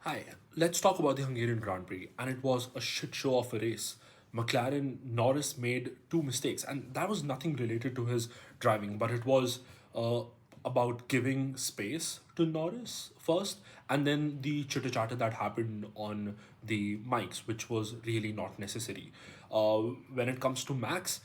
Hi, let's talk about the Hungarian Grand Prix. And it was a shit show of a race. McLaren Norris made two mistakes, and that was nothing related to his driving, but it was uh, about giving space to Norris first, and then the chitter chatter that happened on the mics, which was really not necessary. When it comes to Max,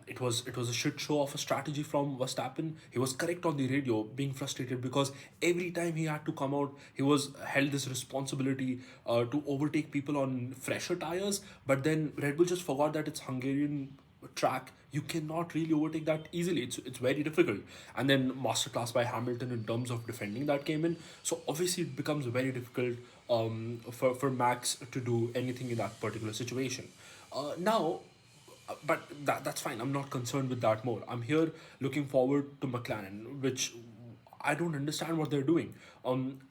it was a shit show of a strategy from Verstappen. He was correct on the radio, being frustrated because every time he had to come out, he was held this responsibility to overtake people on fresher tires. But then Red Bull just forgot that it's Hungarian track. You cannot really overtake that easily. It's very difficult. And then masterclass by Hamilton in terms of defending that came in. So obviously it becomes very difficult for Max to do anything in that particular situation. Now but that's fine. I'm not concerned with that more. I'm here looking forward to McLaren, which I don't understand what they're doing.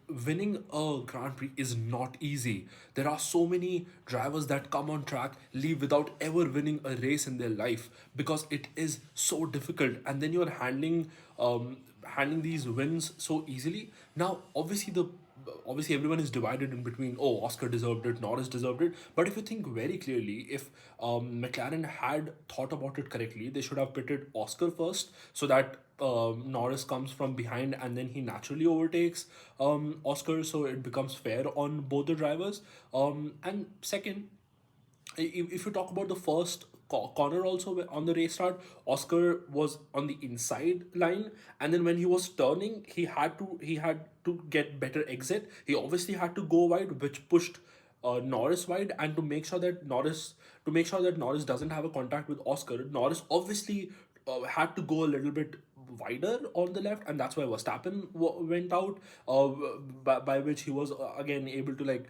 Winning a Grand Prix is not easy. There are so many drivers that come on track, leave without ever winning a race in their life because it is so difficult. And then you're handing these wins so easily. Now, obviously everyone is divided in between, oh, Oscar deserved it, Norris deserved it. But if you think very clearly, if McLaren had thought about it correctly, they should have pitted Oscar first so that Norris comes from behind and then he naturally overtakes Oscar, so it becomes fair on both the drivers. And second, if you talk about the first corner also on the race start, Oscar was on the inside line, and then when he was turning, he had to get better exit. He obviously had to go wide, which pushed Norris wide, and to make sure that Norris doesn't have a contact with Oscar, Norris obviously had to go a little bit wider on the left, and that's why Verstappen went out, by which he was again able to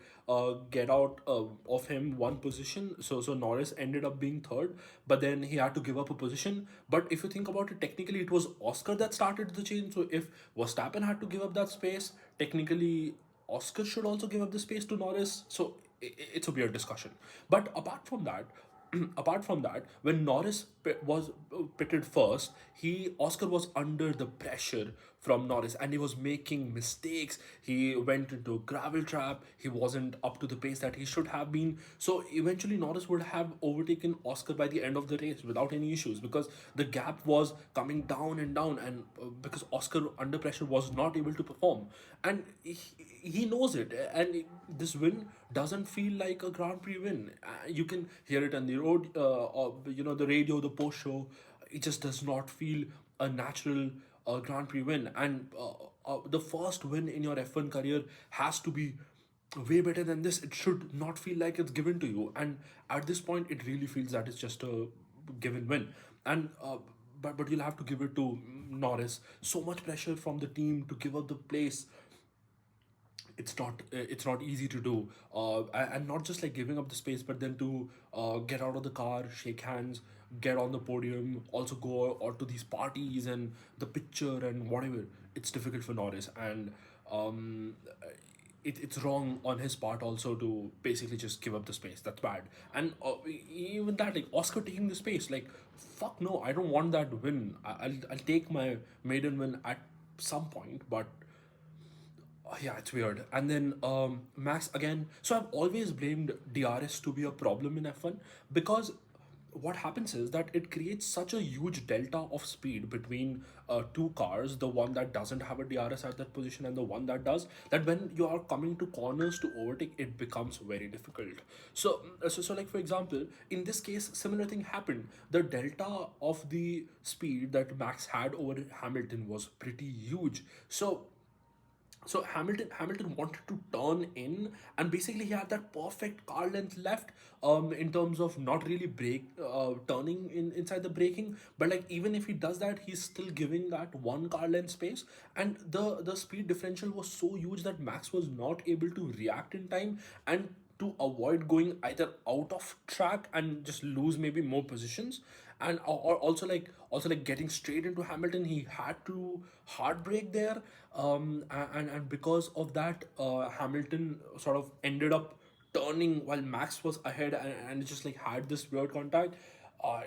get out of him one position. So Norris ended up being third, but then he had to give up a position. But if you think about it, technically it was Oscar that started the change. So if Verstappen had to give up that space, technically Oscar should also give up the space to Norris. So it's a weird discussion. But apart from that, when Norris was pitted first, he Oscar was under the pressure from Norris, and he was making mistakes. He went into a gravel trap. He wasn't up to the pace that he should have been. So eventually, Norris would have overtaken Oscar by the end of the race without any issues because the gap was coming down and down, and because Oscar under pressure was not able to perform, and he knows it. And this win doesn't feel like a Grand Prix win. You can hear it on the road, the radio, the post show. It just does not feel a natural Grand Prix win. And the first win in your F1 career has to be way better than this. It should not feel like it's given to you. And at this point, it really feels that it's just a given win. And but you'll have to give it to Norris. So much pressure from the team to give up the place. It's not easy to do, and not just like giving up the space, but then to get out of the car, shake hands, get on the podium, also go or to these parties and the picture and whatever. It's difficult for Norris, and um it's wrong on his part also to basically just give up the space. That's bad. And even that, like Oscar taking the space, like fuck no, I don't want that win. I'll take my maiden win at some point, but yeah, it's weird. And then Max again. So I've always blamed DRS to be a problem in F1 because what happens is that it creates such a huge delta of speed between two cars, the one that doesn't have a DRS at that position and the one that does, that when you are coming to corners to overtake, it becomes very difficult. So like for example, in this case, similar thing happened. The delta of the speed that Max had over Hamilton was pretty huge. So Hamilton wanted to turn in, and basically he had that perfect car length left, in terms of not really break turning in inside the braking, but like even if he does that, he's still giving that one car length space, and the speed differential was so huge that Max was not able to react in time, and to avoid going either out of track and just lose maybe more positions, and or also like getting straight into Hamilton, he had to hard brake there, and because of that, Hamilton sort of ended up turning while Max was ahead, and it just like had this weird contact.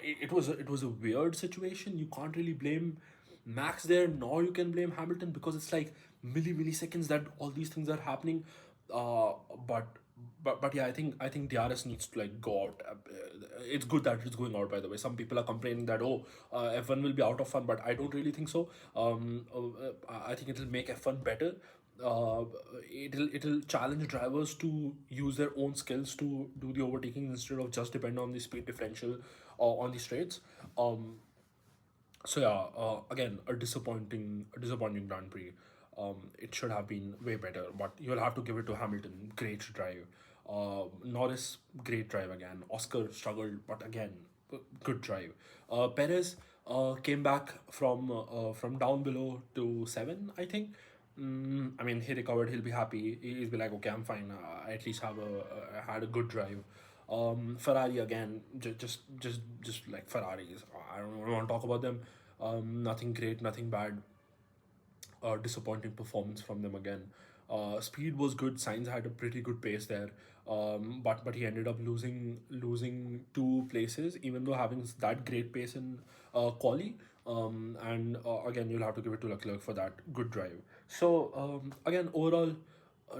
It was a weird situation. You can't really blame Max there, nor you can blame Hamilton because it's like milliseconds that all these things are happening. Uh, but but yeah, I think DRS needs to like go out. It's good that it's going out. By the way, some people are complaining that, oh, F1 will be out of fun, but I don't really think so. I think it'll make F1 better. Uh, it'll challenge drivers to use their own skills to do the overtaking instead of just depend on the speed differential on the straights. So yeah, again, a disappointing Grand Prix. It should have been way better, but you'll have to give it to Hamilton. Great drive. Norris, great drive again. Oscar struggled, but again, good drive. Perez came back from down below to seven, I think. I mean, he recovered. He'll be happy. He'll be like, okay, I'm fine. I at least had a good drive. Ferrari again, just like Ferraris. I don't want to talk about them. Nothing great, nothing bad. Disappointing performance from them again. Speed was good. Sainz had a pretty good pace there, but he ended up losing two places, even though having that great pace in quali. And again, you'll have to give it to Leclerc for that good drive. So again, overall,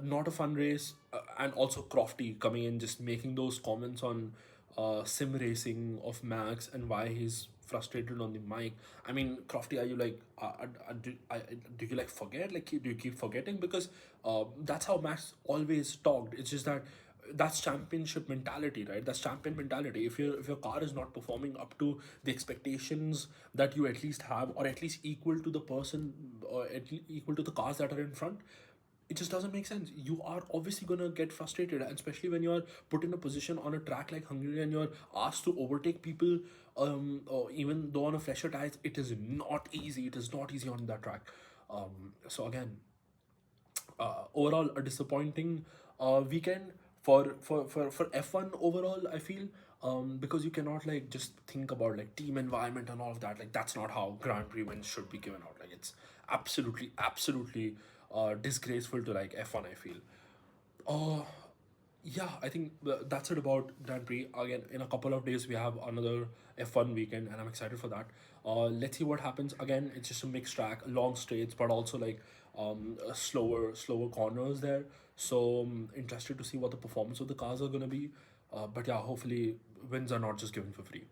not a fun race, and also Crofty coming in just making those comments on sim racing of Max and why he's frustrated on the mic. I mean, Crofty, are you like, do you like forget? Like, do you keep forgetting? Because that's how Max always talked. It's just that that's championship mentality, right? That's champion mentality. If your car is not performing up to the expectations that you at least have, or at least equal to the person, or equal to the cars that are in front, it just doesn't make sense. You are obviously gonna get frustrated, and especially when you're put in a position on a track like Hungary and you're asked to overtake people. Or even though on a fresher tires, it is not easy. It is not easy on that track. So again, overall a disappointing weekend for F1 overall, I feel. Because you cannot like just think about like team environment and all of that. Like, that's not how Grand Prix wins should be given out. Like, it's absolutely disgraceful to like F1, I feel. uh yeah, I think that's it about Grand Prix. Again, in a couple of days, we have another F1 weekend, and I'm excited for that. Let's see what happens. Again, it's just a mixed track, long straights, but also like slower corners there. So interested to see what the performance of the cars are gonna be. But yeah, hopefully wins are not just given for free.